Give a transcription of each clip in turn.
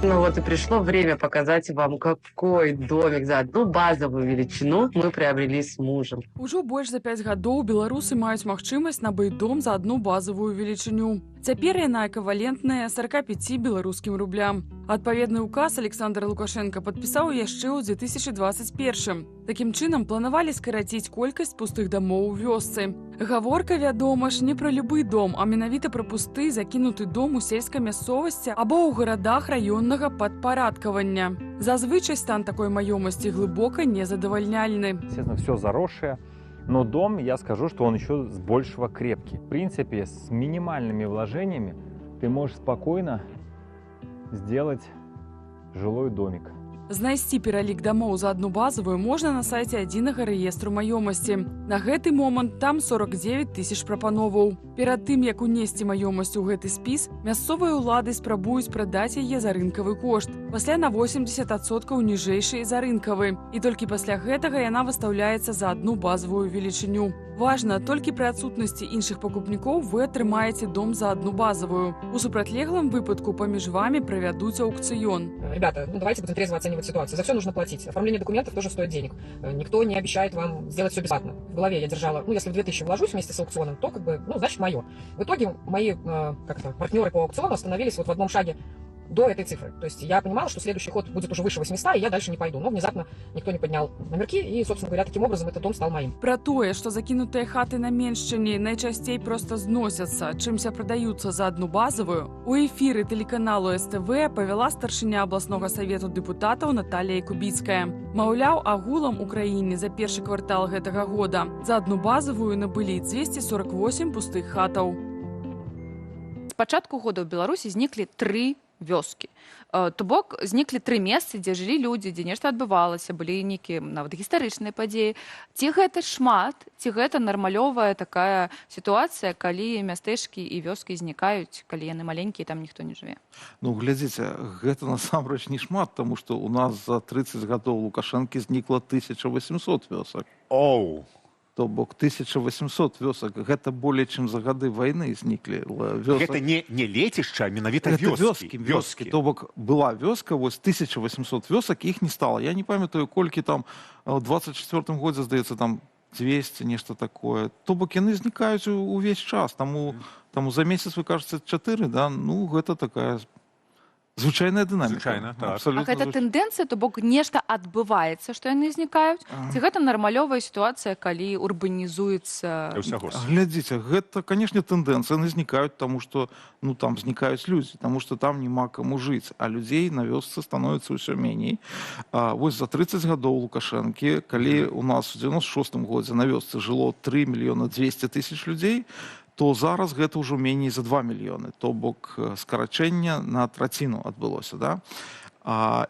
Ну вот и пришло время показать вам, какой домик за одну базовую величину мы приобрели с мужем. Ужо больш за 5 гадоў беларусы маюць магчымасць набыць дом за одну базовую велічыню. Цяпер яна эквівалентная 45 беларускім рублям. Адпаведны указ Александр Лукашенко падпісаў яшчэ ў 2021. Такім чынам планавалі скараціць колькасць пустых дамоў у вёсцы. Гаворка, вядома ж, не пра любы дом, а менавіта пра пусты закінуты дом у сельскай мясцовасці або ў гарадах раённага падпарадкавання. Зазвычай стан такой маёмасці глыбока незадавальняльны. Естественно, все заросшее, но дом, я скажу, что он еще с большего крепкий. В принципе, с минимальными вложениями ты можешь спокойно сделать жилой домик. Знайсці пералік дамоў за одну базовую можна на сайце адзінага рэестру маёмасці. На гэты момант там 49 тысяч прапановаў. Перад тым, як унесці маёмасць у гэты спіс, мясцовыя ўлады спрабуюць прадаць яе за рынкавы кошт. Пасля на 80% ніжэйшай за рынкавы. І толькі пасля гэтага яна выстаўляецца за одну базовую велічыню. Важна, толькі пры адсутнасці іншых пакупнікоў вы атрымаеце дом за одну базовую. У супрацьлеглым выпадку паміж вами правядуць аукцыён. Ребята, давайте будем трезво оценивать ситуацию. За все нужно платить. Оформление документов тоже стоит денег. Никто не обещает вам сделать все бесплатно. В голове я держала, если в 2000 вложусь вместе с аукционом, то значит мое. В итоге мои партнеры по аукциону остановились вот в одном шаге до этой цифры. То есть я понимала, что следующий ход будет уже выше 800, и я дальше не пойду. Но внезапно никто не поднял номерки, и, собственно говоря, таким образом этот дом стал моим. Пра тое, што закінутыя хаты на Меншчыне найчасцей проста зносяцца, чымся прадаюцца за одну базовую, у эфіры тэлеканалу СТВ павяла старшыня абласнога савету дэпутатаў Наталія Кубіцкая. Маўляў, агулам у краіне за першы квартал гэтага года за одну базовую набылі 248 пустых хатаў. З пачатку года ў Беларусі зніклі 3 вёскі. То бок зніклі 3 месцы, дзе жылі людзі, дзе нешта адбывалася, былі нейкія нават гістарычныя падзеі. Ці гэта шмат, ці гэта нармалёвая такая сітуацыя, калі мястэчкі і вёскі знікаюць, калі яны маленькія, там ніхто не жыве? Ну, глядзіце, гэта насамрэч не шмат, таму што ў нас за 30 гадоў Лукашэнкі знікла 1800 вёсак. Оу! То бок 1800 вёсак, гэта болей, чым за гады вайны зніклі вёсак. Гэта не лецішча, а менавіта вёскі. Вёскі. То бок была вёска, вось 1800 вёсак, іх не стала. Я не памятаю, колькі там у 24-м годзе, здаецца, там 200, нешта такое. То бок яны знікаюць увесь час. Таму за месяц, вы кажаце, 4, да? Ну, гэта такая звычайная дынаміка. Звычайна, так. А гэта тэндэнцыя, то бок нешта адбываецца, што яны знікаюць? Ці гэта нармалёвая сітуацыя, калі урбанізуецца? Глядзіце, гэта, канешне, тэндэнцыя, яны знікаюць, таму што там знікаюць людзі, таму што там няма каму жыць, а людзей на вёсцы становіцца ўсё меней. Вось за 30 гадоў Лукашэнкі, калі у нас у 96-м годзе на вёсцы жыло 3 мільёна 200 тысяч людзей, то зараз гэта ўжо меней за 2 мільёны. То бок скарачэнне на траціну адбылося. Да?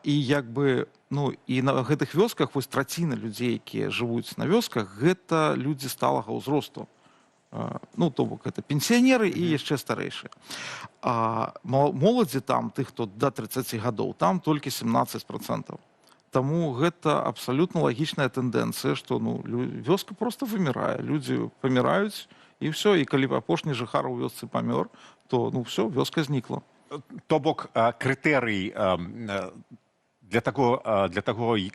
І і на гэтых вёсках вось траціна людзей, якія жывуць на вёсках, гэта людзі сталага ўзросту. То бок гэта пенсіянеры і яшчэ старэйшыя. Моладзі там, тых, хто да 30 гадоў, там толькі 17%. Таму гэта абсалютна лагічная тэндэнцыя, што вёска проста вымірае. Людзі паміраюць, і ўсё, і калі апошні жыхар у вёсцы памёр, то ўсё, вёска знікла. То бок крытэрый для таго,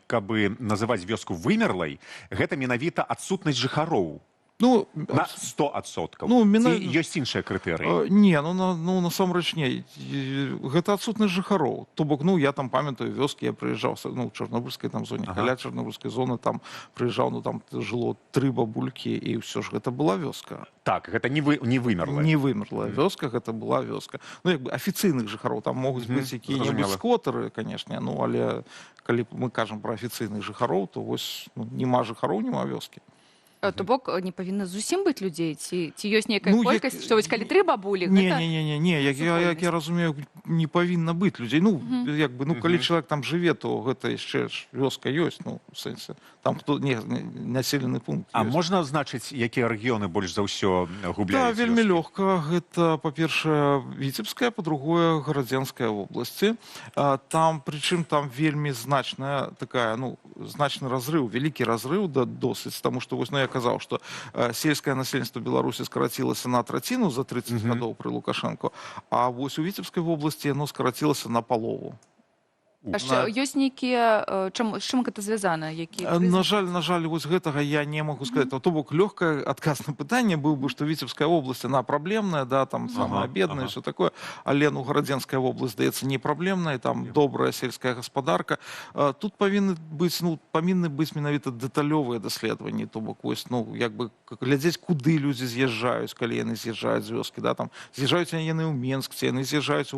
каб называць вёску вымерлай, гэта менавіта адсутнасць жыхароў. На 100%. Ці ёсць іншыя крытэрыі? Не, насамрэч не. Гэта адсутнасць жыхароў. То бок, я там памятаю вёскі, я прыязджаў у Чарнобыльскай зоне, каля Чарнобыльскай зоны, там прыязджаў, там жыло 3 бабулькі, і ўсё ж гэта была вёска. Так, гэта не вымерлая. Не вымерлая вёска, гэта была вёска. Афіцыйных жыхароў, там могуць быць якія-небудзь сквотары, канешне, але калі мы кажам пра афіцыйных жыхароў, то вось няма жыхароў, няма вёскі. То бок не павінна зусім быць людзей? Ці ёсць нейкая колькасць, што вось калі 3 бабулі, гэта... Не, як я разумею, не павінна быць людзей. Калі чалавек там жыве, то гэта яшчэ вёска ёсць, у сэнсе. Там населены пункт ёсць. А можна азначыць, якія рэгіёны больш за ўсё губляюць? Да, вельмі лёгка. Гэта, па-першае, Віцебская, па-другое, Гарадзенская вобласці. Прычым там вельмі значная такая, значны разрыў, вялікі разрыў досыць, таму што, я казаў, што сельскае насельніцтва Беларусі скарацілася на траціну за 30 гадоў пры Лукашэнку, а вось у Віцебскай вобласці яно скарацілася на палову. А що, ёсць нейкія, з чым гэта звязана? На жаль, вось гэтага я не могу сказать. То бок лёгкае адказ на пытанне быў бы, што Віцебская вобласць, она праблемная, да, там самая бедная, всё такое, але ну Гарадзенская вобласць, здаецца, не праблемная, там добрая сельская гаспадарка. Тут павінны быць менавіта дэталёвыя даследаванні, то бок вось, ну, як бы глядзець, куды людзі з'язджаюць, калі яны з'язджаюць з вёскі, да, там з'язджаюць яны ў Менск, ці яны з'язджаюць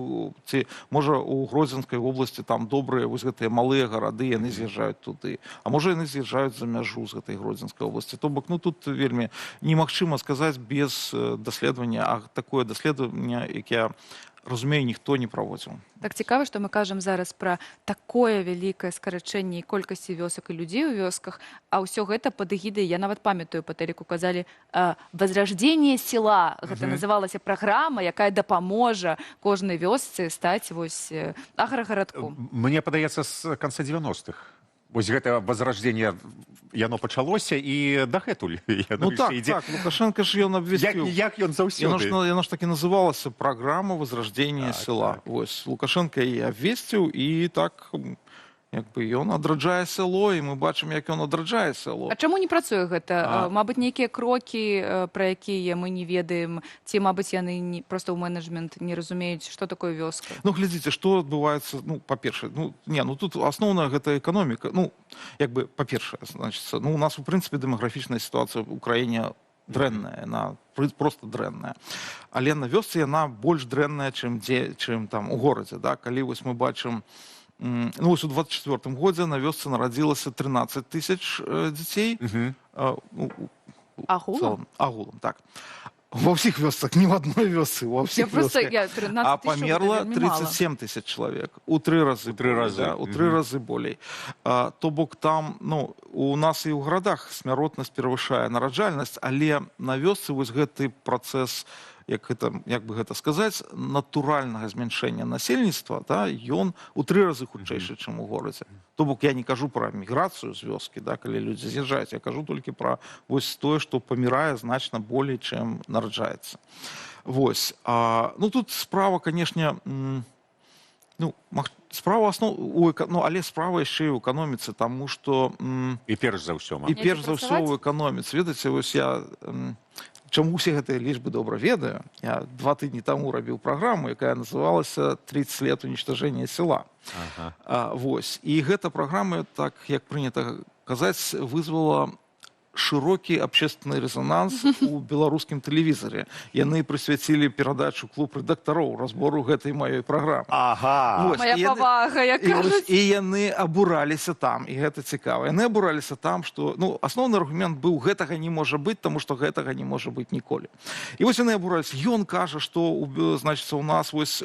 ці можа у Гродзенскай вобласці там добрыя вось гэтыя малыя гарады, яны з'язджаюць туды. А можа яны з'язджаюць за мяжу з гэтай Гродзенскай вобласці. То бок, ну тут вельмі немагчыма сказаць без даследавання, а такое даследаванне, яке, разумею, ніхто не праводзіў. Так цікава, што мы кажам зараз пра такое вялікае скарачэнне і колькасці вёсак і людзей у вёсках, а ўсё гэта пад эгідай, я нават памятаю, па тэлеку казалі, «Возрождение села». Гэта называлася праграма, якая дапаможа кожнай вёсцы стаць вось аграгарадком. Мне падаецца, з канца 90-х. Вось гэта возрождение, яно пачалося і дагэтуль яно ідзе. Так, Лукашенко ж ён абвясціў. Як ён заўсёды? Яно ж так і называлася «Праграма возрождения села». Вось Лукашенко і абвесціў, і так як бы ён адраджае сяло, і мы бачым, як ён адраджае сяло. А чаму не працуе гэта? Мабыць, нейкія крокі, пра якія мы не ведаем, ці, мабыць, яны проста ў менеджмент не разумеюць, што такое вёска? Ну, глядзіце, што адбываецца, ну, па-першае, тут асноўная гэта эканоміка. Ну, як бы, па-першае, значыцца, ну, у нас, у прынцыпе, дэмаграфічная сітуацыя ў краіне дрэнная, яна просто дрэнная. Але на вёсцы яна больш дрэнная, чым там у горадзе, да? Калі вось мы бачым, ну, вось у 24-м годзе на вёсцы нарадзілася 13 тысяч дзяцей. Агулам? Агулам, так. Ва ўсіх вёсках, не ў адной вёсцы, ва ўсіх вёсках. А памерла 37 тысяч чалавек. У 3 разы болей. То бок там, ну, у нас і ў гарадах смяротнасць перавышае нараджальнасць, але на вёсцы вось гэты працэс, як бы гэта сказаць, натуральнага змяншэння насельніцтва, да, ён у 3 разы хутчэйшы, чым у горадзе. То бок я не кажу пра міграцыю з вёскі, да, калі людзі з'язджаюць, я кажу толькі пра вось тое, што памірае значна болей, чым нараджаецца. Вось. Ну тут справа, канешне, справа але справа яшчэ і ў эканоміцы, таму што І перш за ўсё ў эканоміцы. Ведаеце, вось я чаму ўсе гэтыя лічбы добра ведаю. Я 2 тыдні таму рабіў праграму, якая называлася «30 лет уничтожения села». Вось. І гэта праграма, так як прынята казаць, вызвала шырокі общественный резонанс у беларускім тэлевізары. Яны прысвяцілі перадачу «Клуб рэдактароў» разбору гэтай маёй праграмы. Моя павага, як кажуць. І яны абураліся там, і гэта цікава. Яны абураліся там, што, ну, асноўны аргумент быў, гэтага не можа быць, таму што гэтага не можа быць ніколі. І вось яны абураліся. Ён кажа, што, значыцца, у нас вось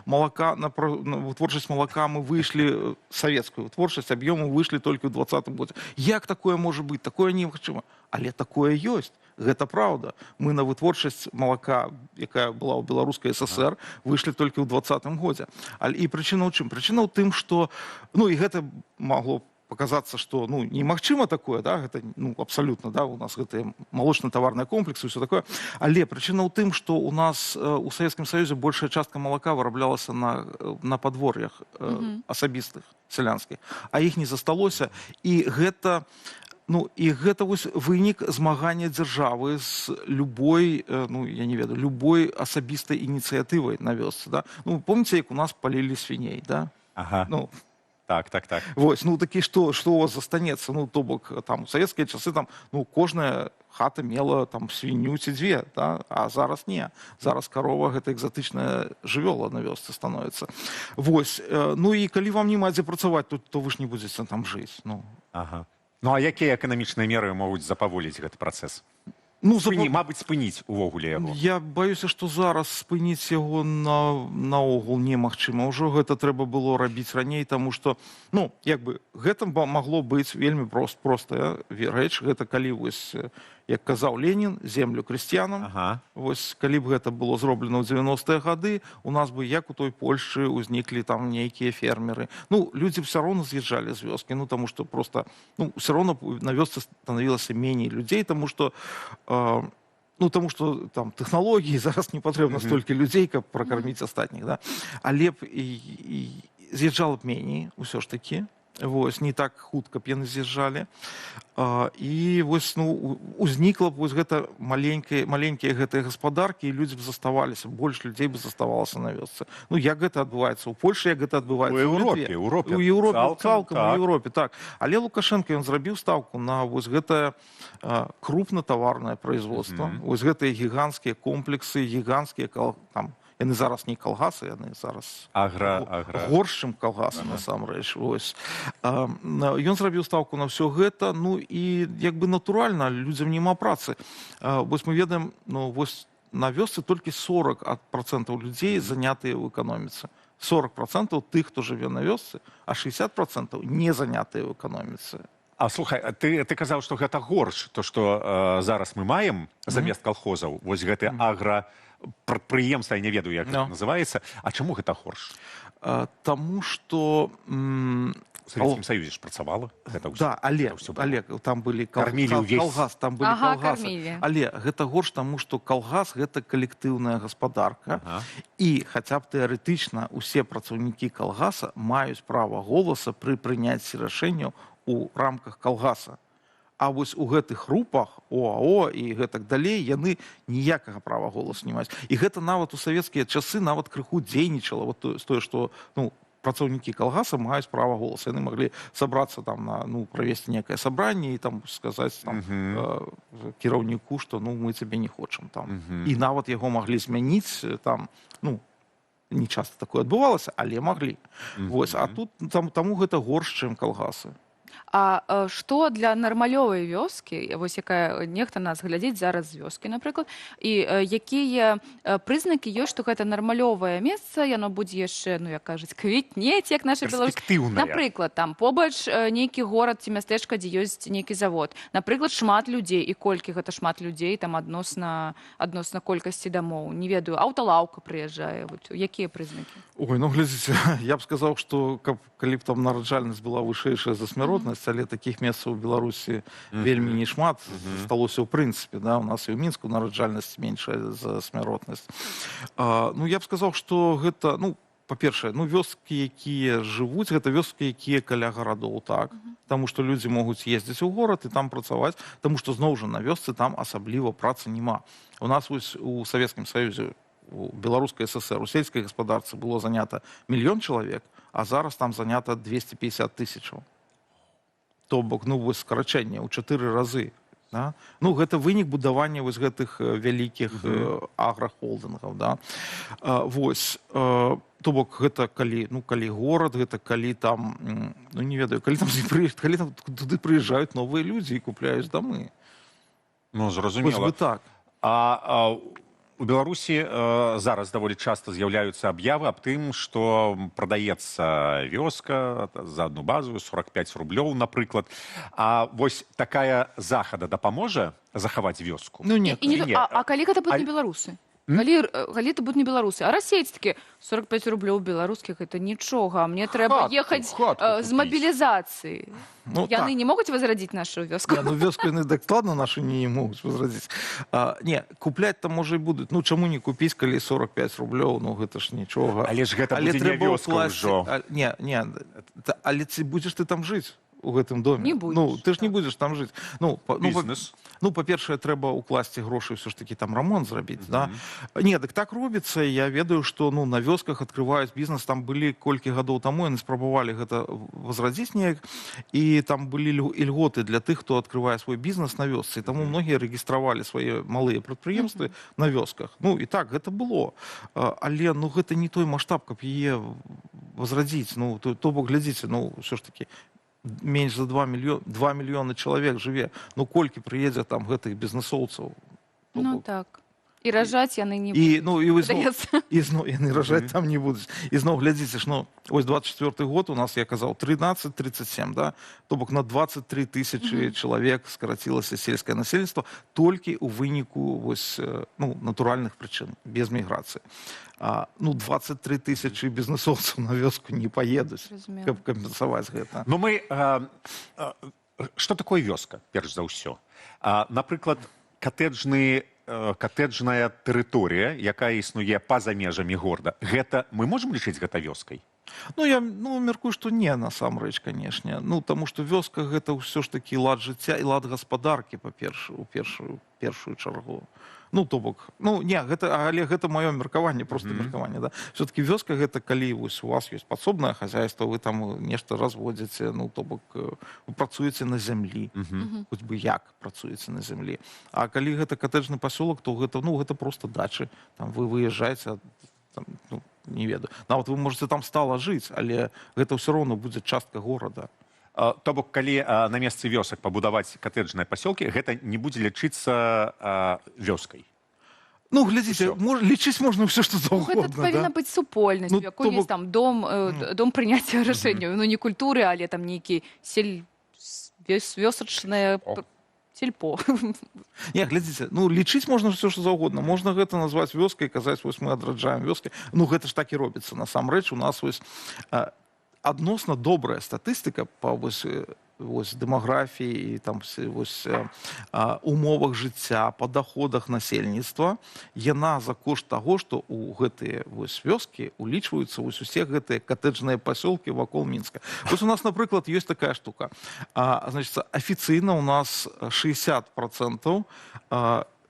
малака, на вытворчасць малака мы выйшлі, савецкую вытворчасць аб'ёму выйшлі толькі ў 20-м годзе. Як такое можа быць? Такое немагчыма. Але такое ёсць. Гэта праўда. Мы на вытворчасць малака, якая была ў беларускай ССР, выйшлі толькі ў 20-м годзе. І прычына ў чым? Прычына ў тым, што, ну, і гэта магло паказацца, што, ну, немагчыма такое, да, гэта, ну, абсалютна, да, у нас гэтыя малочна-таварныя комплексы і ўсё такое. Але прычына ў тым, што у нас у Савецкім Саюзе большая частка малака выраблялася на падвор'ях асабістых, сялянскіх, а іх не засталося. І гэта вось вынік змагання дзяржавы з любой, ну, я не ведаю, любой асабістай ініцыятывай на вёсцы, да? Ну, помніце, як у нас палілі свіней, да? Ну, так. Вось, ну, такі, што у вас застанецца? Ну, то бок, там, у савецкія часы, там, ну, кожная хата мела, там, свінню ці 2, да? А зараз не. Зараз карова — гэта экзатычная жывёла на вёсцы становіцца. Вось, ну, і калі вам няма дзе працаваць, то вы ж не будзеце там жыць, ну. Ну, а якія эканамічныя меры могуць запаволіць гэты працэс? Мабыць, спыніць увогуле яго. Я баюся, што зараз спыніць яго наогул немагчыма. Ужо гэта трэба было рабіць раней, таму што, ну, як бы, гэта магло быць вельмі простая рэч. Гэта калі вось, як казаў Ленін, землю крестьянам. Вось, калі б гэта было зроблена ў 90-е гады, у нас бы, як у той Польшчы, узніклі там нейкія фермеры. Ну, людзі ўсё роўна з'язджалі з вёскі, ну, таму што проста, ну, ўсё роўна на вёсцы станавілася меней людзей, таму што там тэхналогіі, зараз не патрэбна столькі людзей, каб пракарміць астатніх, да? Але б з'язджала б меней усё ж такі, вось не так хутка б яны з'язджалі, і вось ну узнікла б вось гэта маленькія гэтыя гаспадаркі, і людзі б заставаліся, больш людзей бы заставалася на вёсцы. Ну як гэта адбываецца ў Польшы, як гэта адбываецца у Еўропе, цалкам у Еўропе, так. Але Лукашенко ён зрабіў стаўку на вось гэтае крупнатаварнае производство, вось гэтыя гіганцкія комплексы, гіганцкія там яны зараз не калгасы, яны зараз горш, чым калгасы, насамрэч. Ён зрабіў стаўку на ўсё гэта, ну і як бы натуральна, людзям няма працы. Вось мы ведаем, ну вось на вёсцы толькі 40% людзей занятыя ў эканоміцы. 40% тых, хто жыве на вёсцы, а 60% не занятыя ў эканоміцы. А слухай, ты казаў, што гэта горш, то што зараз мы маем замест калхозаў, вось гэты аграпрадпрыемства, я не ведаю, як гэта называецца. А чаму гэта горш? Таму што в Савецкім Саюзе ж працавала. Да, але там былі калгас, там былі калгасы. Але гэта горш, таму што калгас гэта калектыўная гаспадарка, і хаця б тэарэтычна усе працаўнікі калгаса маюць права голаса пры прыняцці рашэнняў у рамках калгаса. А вось у гэтых групах ОАО і гэтак далей яны ніякага права голасу не маюць. І гэта нават у савецкія часы нават крыху дзейнічала, вот тое, што ну працаўнікі калгаса маюць права голаса. Яны маглі сабрацца там на правесці некае сабранне і там сказаць там кіраўніку, што ну мы цябе не хочам там. І нават яго маглі змяніць там, ну не часта такое адбывалася, але маглі. Вось, а тут таму гэта горш, чым калгасы. А што для нармалёвай вёскі, вось якая нехта нас глядзіць зараз з вёскі, напрыклад, і якія прызнакі ёсць, што гэта нармалёвае месца, яно будзе яшчэ, ну як кажуць, квітнець, як наша беларуская. Напрыклад, там побач нейкі горад ці мястэчка, дзе ёсць нейкі завод. Напрыклад, шмат людзей, і колькі гэта шмат людзей, там адносна колькасці дамоў. Не ведаю, аўталаўка прыязджае. Якія прызнакі? Ой, ну глядзіце, я б сказаў, што калі б там нараджальнасць была вышэйшая за смяротнасць, але такіх месцаў у Беларусі вельмі не шмат сталося ў прынцыпе, да, у нас і ў Мінску нараджальнасць меншая за смяротнасць. Ну я б сказаў, што гэта, ну па-першае, ну вёскі, якія жывуць, гэта вёскі, якія каля гарадоў, так, таму што людзі могуць ездзіць у горад і там працаваць, таму што зноў жа на вёсцы там асабліва працы няма. У нас вось у Савецкім Саюзе, у Беларускай ССР, у сельскай гаспадарцы было занята 1 000 000 чалавек, а зараз там занята 250 000. То бок, ну вось скарачэнне ў 4 разы. Да? Ну гэта вынік будавання вось гэтых вялікіх аграхолдынгаў, да? Вось, то бок гэта калі, ну калі горад, гэта калі там, ну не ведаю, калі там туды прыязджаюць новыя людзі і купляюць дамы. Ну зразумела. Вось бы так. У Беларусі зараз даволі часта з'яўляюцца аб'явы аб тым, што прадаецца вёска за адну базу 45 рублёў, напрыклад. А вось такая захада дапаможа захаваць вёску? Ну не. А калі гэта будуць не беларусы? Калі это будуць не беларусы, а расейцы такі 45 рублёў беларускіх это нічога, мне трэба ехаць з мабілізацыі. Яны не могуць возрадзіць нашу вёску? Ну вёску яны дакладна нашу не могуць возрадзіць. Не, купляць там можа і будуць. Ну чаму не купіць, калі 45 рублёў, ну гэта ж нічога. Але ж гэта будзе не вёска ўжо. Не, але ці будзеш ты там жыць у гэтым доме? Не будзеш. Ну, ты ж не будзеш там жыць. Бізнес. Ну, па-першае, трэба ўкласці грошы ўсё ж такі там рамонт зрабіць, да? Не, дык так робіцца, я ведаю, што ну на вёсках адкрываюць бізнес, там былі колькі гадоў таму, яны спрабавалі гэта возрадзіць неяк, і там былі ільготы для тых, хто адкрывае свой бізнес на вёсцы, і таму многія рэгістравалі свае малыя прадпрыемствы на вёсках. Ну, і так, гэта было. Але, ну, гэта не той маштаб, каб яе возрадзіць. Ну, то бок, глядзіце, ну, ўсё ж такі, менш за 2 мільёны чалавек жыве. Ну, колькі прыедзе там гэтых бізнесоўцаў? Ну, так. І ражаць яны не будуць. І зноў яны ражаць там не будуць. І зноў, глядзіце ж, ну, ось 24-й год у нас, я казаў, 13-37, да? То бок на 23 000 чалавек скарацілася сельскае насельніцтва толькі ў выніку вось, ну, натуральных прычын, без міграцыі. Ну, 23 000 бізнесоўцаў на вёску не паедуць, каб кампенсаваць гэта. Ну, мы... Што такое вёска, перш за ўсё? Напрыклад, катэджная тэрыторыя, якая існуе па-за межамі горада, гэта мы можам лічыць гэта вёскай? Ну, я мяркую, што не, насамрэч, канешне. Ну, таму што вёска гэта ўсё ж такі лад жыцця і лад гаспадаркі, у першую чаргу. Ну, то бок, але гэта маё меркаванне, проста меркаванне, да. Все-таки вёска гэта калі вось у вас ёсць падсобнае хазяйство, вы там нешта разводзіце, ну, то бок, вы працуеце на зямлі, хоць бы як працуеце на зямлі. А калі гэта катэджны пасёлак, то гэта проста дачы. Там вы выязджаеце, там, ну, не ведаю. Нават вы можете там стала жыць, але гэта ўсё роўно будзе частка горада. То бок, калі на месцы вёсак пабудаваць катэджныя пасёлкі, гэта не будзе лічыцца вёскай. Ну, глядзіце, лічыць можна ўсё, што заўгодна. Гэта павінна быць супольнасць, у якой ёсць там дом прыняцця рашэнняў. Ну, не культуры, але там нейкі вёсачнае сельпо. Не, глядзіце, ну, лічыць можна ўсё, што заўгодна. Можна гэта назваць вёскай, казаць, вось мы адраджаем вёскі. Ну, гэта ж так і робіцца. Насамрэч, у нас вось адносна добрая статыстыка па вось дэмаграфіі і там вось умовах жыцця, па даходах насельніцтва. Яна за кошт таго, што ў гэтыя вось вёскі улічваюцца вось усе гэтыя катэджныя пасёлкі вакол Мінска. Вось у нас, напрыклад, ёсць такая штука. Значыць, афіцыйна у нас 60%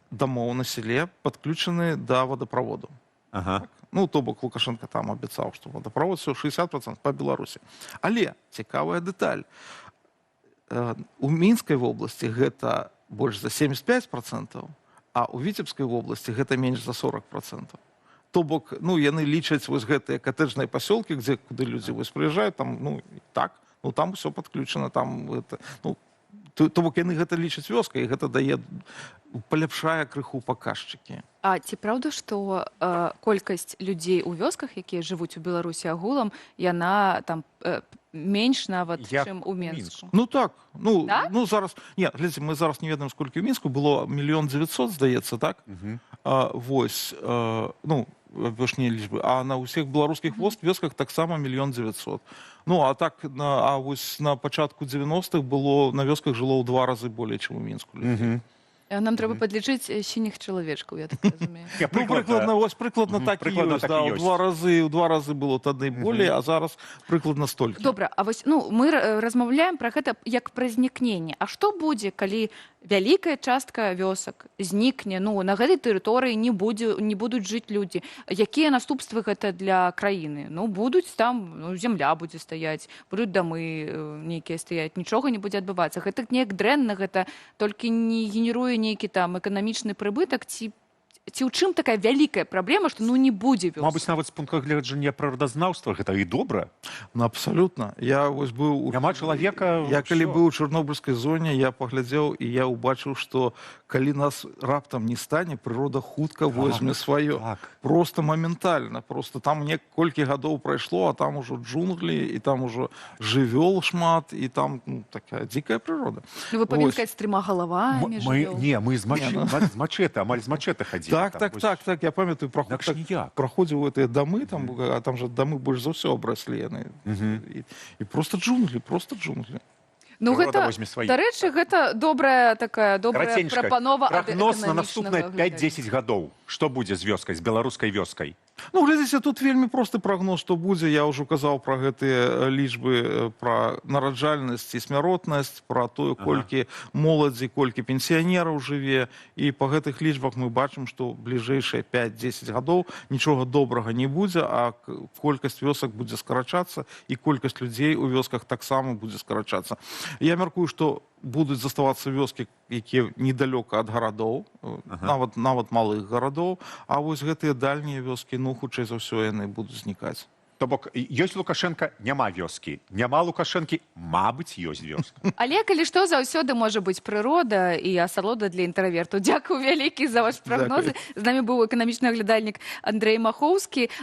дамоў на селе падключаны да вадаправоду. Ага. Ну, то бок Лукашенко там абяцаў, што вадаправод всё 60% па Беларусі. Але цікавая дэталь. У Мінскай вобласці гэта больш за 75%, а ў Віцебскай вобласці гэта менш за 40%. То бок, ну, яны лічаць вось гэтыя катэджныя пасёлкі, куды людзі вось прыязджаюць, там, ну, так, ну, там усё падключана, там гэта, ну, то бок яны гэта лічаць вёскай, і гэта дае, паляпшае крыху паказчыкі. А ці праўда, што колькасць людзей у вёсках, якія жывуць у Беларусі агулам, яна там менш нават, чым у Мінску? Ну так, ну зараз, глядзіце, мы зараз не ведаем, сколькі ў Мінску, было 1 900 000, здаецца, так? Вось, ну, вышнія лічбы, а на ўсіх беларускіх вёсках таксама 1 900 000. Ну, а так, вось на пачатку 90-х было, на вёсках жыло ў 2 разы болей, чым у Мінску людзей. Нам трэба падлічыць сініх чалавечкаў, я так разумею. Ну, прыкладна так і ёсць. У 2 разы было тады болей, а зараз прыкладна столькі. Добра, а вось, ну, мы размаўляем пра гэта як пра знікненне. А што будзе, калі вялікая частка вёсак знікне, ну, на гэтай тэрыторыі не будуць жыць людзі? Якія наступствы гэта для краіны? Ну, будуць там, ну, зямля будзе стаяць, будуць дамы нейкія стаяць, нічога не будзе адбывацца. Гэта неяк дрэнна, гэта толькі не генеруе нейкі там эканамічны прыбытак, ці ў чым такая вялікая праблема, што ну не будзе вёсак? Мабыць, нават з пункта гледжання прыродазнаўства гэта і добра. Ну, абсалютна. Я вось быў... Няма чалавека... Я калі быў у Чарнобыльскай зоне, я паглядзеў і я ўбачыў, што калі нас раптам не стане, прырода хутка возьме сваё. Просто моментальна. Просто там некалькі гадоў прайшло, а там ужо джунглі, і там ужо жывёл шмат, і там такая дзікая прырода. Ну, вы павінны сказаць, з 3 галавамі жывёл. Не, мы з мачэты, амаль з мачэты хадзілі. Так, я памятаю, праходзіў гэтыя дамы, а там жа дамы больш за ўсё абраслі яны. І проста джунглі. Ну, гэта, дарэчы, гэта добрая прапанова ад прагноз на наступныя эканамічнага 5-10 гадоў. Што будзе з вёскай, з беларускай вёскай? Ну, глядзіце, тут вельмі просты прагноз, што будзе. Я ўжо казаў пра гэтыя лічбы, пра нараджальнасць і смяротнасць, пра тое, колькі моладзі, колькі пенсіянераў жыве. І па гэтых лічбах мы бачым, што бліжэйшыя 5-10 гадоў нічога добрага не будзе, а колькасць вёсак будзе скарачацца, і колькасць людзей у вёсках таксама будзе скарачацца. Я мяркую, што будуць заставацца вёскі, якія недалёка ад гарадоў, нават малых гарадоў, а вось гэтыя дальнія вёскі, ну, хутчэй за ўсё, яны будуць знікаць. То бок, ёсць Лукашенка, няма вёскі. Няма Лукашэнкі, мабыць, ёсць вёска. Але, калі што, заўсёды можа быць прырода і асалода для інтраверту. Дзякую вялікі за ваш прагнозы. З намі быў эканамічны аглядальнік Андрэй Махоўскі.